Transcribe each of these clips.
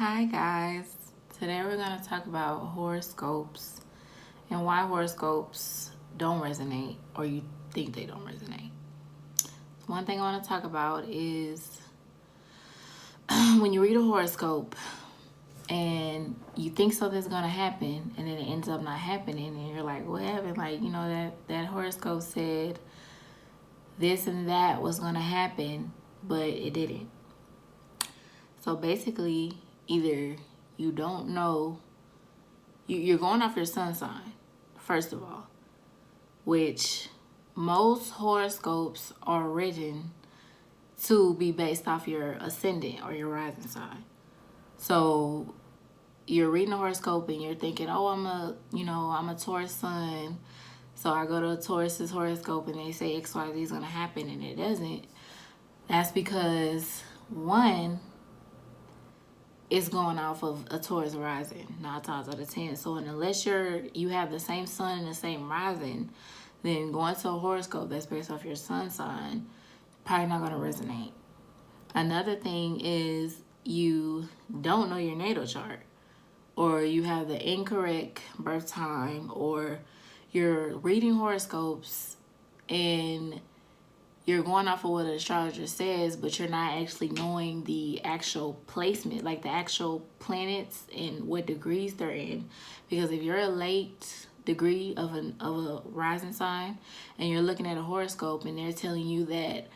Hi guys, today we're going to talk about horoscopes and why horoscopes don't resonate or you think they don't resonate. One thing I want to talk about is when you read a horoscope and you think something's going to happen and then it ends up not happening and you're like, what happened? Like, that horoscope said this and that was going to happen, but it didn't. So basically, either you don't know, you're going off your sun sign, first of all, which most horoscopes are written to be based off your ascendant or your rising sign. So you're reading a horoscope and you're thinking, oh, I'm a Taurus Sun. So I go to a Taurus's horoscope and they say XYZ is going to happen and it doesn't. That's because, one, it's going off of a Taurus rising 9 times out of 10. So unless you have the same sun and the same rising, then going to a horoscope that's based off your sun sign probably not going to resonate. Another thing is you don't know your natal chart, or you have the incorrect birth time, or you're reading horoscopes and you're going off of what an astrologer says, but you're not actually knowing the actual placement, like the actual planets and what degrees they're in. Because if you're a late degree of a rising sign and you're looking at a horoscope and they're telling you that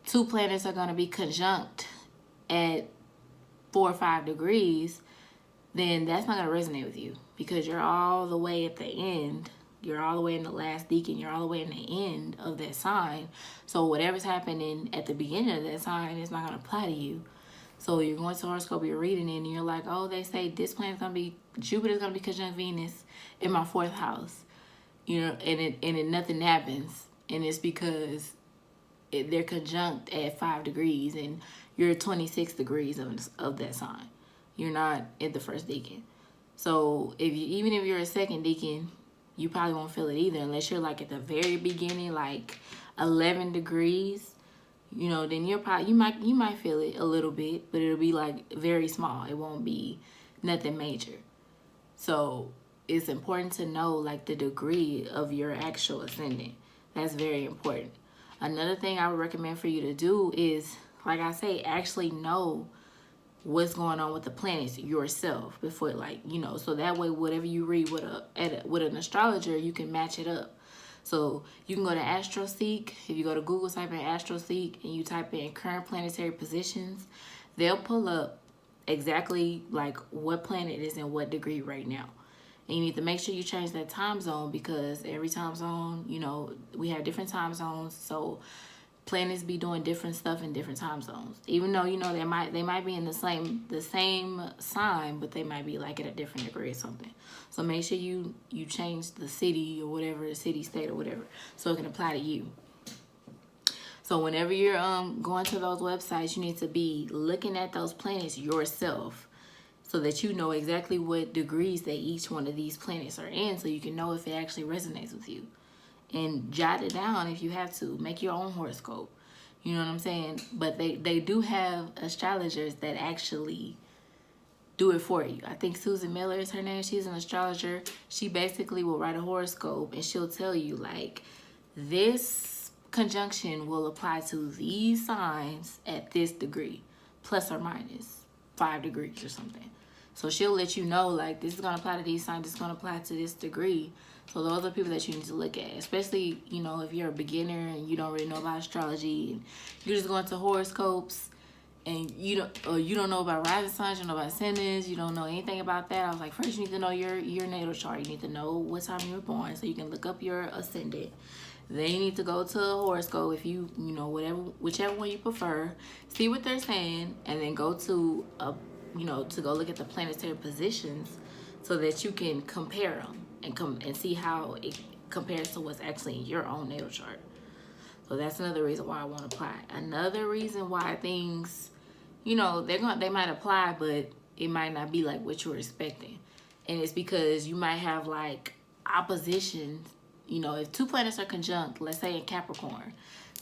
2 planets are going to be conjunct at 4 or 5 degrees, then that's not going to resonate with you because you're all the way at the end. You're all the way in the last decan. You're all the way in the end of that sign. So whatever's happening at the beginning of that sign is not going to apply to you. So you're going to horoscope, you're reading it, and you're like, oh, they say this planet's going to be, Jupiter's going to be conjunct Venus in my 4th house. And nothing happens. And it's because they're conjunct at 5 degrees and you're 26 degrees of that sign. You're not at the 1st decan. So even if you're a 2nd decan, you probably won't feel it either unless you're like at the very beginning, like 11 degrees, then you might feel it a little bit, but it'll be like very small. It won't be nothing major. So it's important to know like the degree of your actual ascendant. That's very important. Another thing I would recommend for you to do is, like I say, actually know what's going on with the planets yourself before, so that way whatever you read with an astrologer, you can match it up. So you can go to AstroSeek. If you go to Google, type in AstroSeek and you type in current planetary positions, they'll pull up exactly like what planet is in what degree right now. And you need to make sure you change that time zone because every time zone, we have different time zones. So planets be doing different stuff in different time zones. Even though they might be in the same sign, but they might be like at a different degree or something. So make sure you change the city or whatever, the city, state or whatever, so it can apply to you. So whenever you're going to those websites, you need to be looking at those planets yourself so that you know exactly what degrees that each one of these planets are in, so you can know if it actually resonates with you. And jot it down if you have to. Make your own horoscope. You know what I'm saying? But they do have astrologers that actually do it for you. I think Susan Miller is her name. She's an astrologer. She basically will write a horoscope and she'll tell you like, this conjunction will apply to these signs at this degree, plus or minus 5 degrees or something. So she'll let you know like, this is going to apply to these signs. This is going to apply to this degree. So those are people that you need to look at, especially, if you're a beginner and you don't really know about astrology and you're just going to horoscopes and you don't know about rising signs, you don't know about ascendants, you don't know anything about that. I was like, first you need to know your natal chart. You need to know what time you were born so you can look up your ascendant. Then you need to go to a horoscope if whichever one you prefer, see what they're saying, and then go to to go look at the planetary positions so that you can compare them and see how it compares to what's actually in your own natal chart. So that's another reason why I want to apply. Another reason why things, they might apply, but it might not be like what you're expecting. And it's because you might have like oppositions. If 2 planets are conjunct, let's say in Capricorn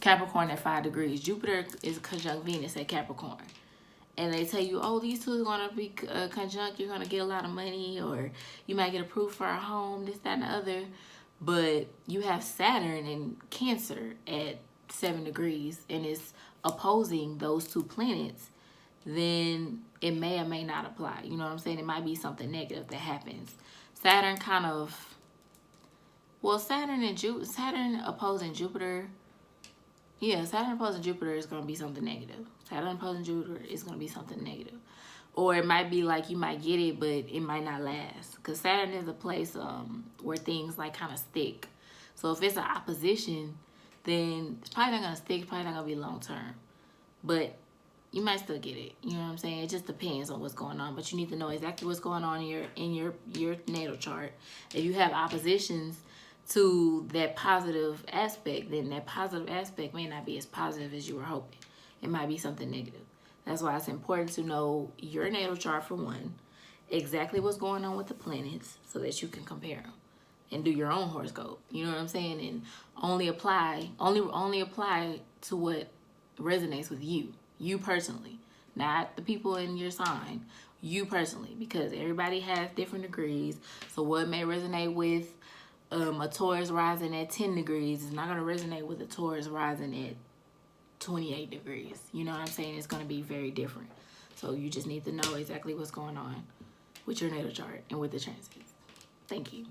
at 5 degrees, Jupiter is conjunct Venus at Capricorn. and they tell you, oh, these two are going to be conjunct, you're going to get a lot of money, or you might get approved for a home, this, that, and the other. But you have Saturn in Cancer at 7 degrees, and it's opposing those two planets, then it may or may not apply. You know what I'm saying? It might be something negative that happens. Saturn kind of, well, Saturn opposing Jupiter. Yeah, Saturn opposing Jupiter is going to be something negative. Saturn opposing Jupiter is going to be something negative. Or it might be like you might get it, but it might not last. Because Saturn is a place where things like kind of stick. So if it's an opposition, then it's probably not going to stick. It's probably not going to be long term. But you might still get it. You know what I'm saying? It just depends on what's going on. But you need to know exactly what's going on in your natal chart. If you have oppositions to that positive aspect, then that positive aspect may not be as positive as you were hoping. It might be something negative. That's why it's important to know your natal chart for one, exactly what's going on with the planets so that you can compare them and do your own horoscope. You know what I'm saying? And only apply to what resonates with you personally, not the people in your sign, you personally, because everybody has different degrees. So what may resonate with a Taurus rising at 10 degrees is not going to resonate with a Taurus rising at 28 degrees. You know what I'm saying? It's going to be very different. So you just need to know exactly what's going on with your natal chart and with the transits. Thank you.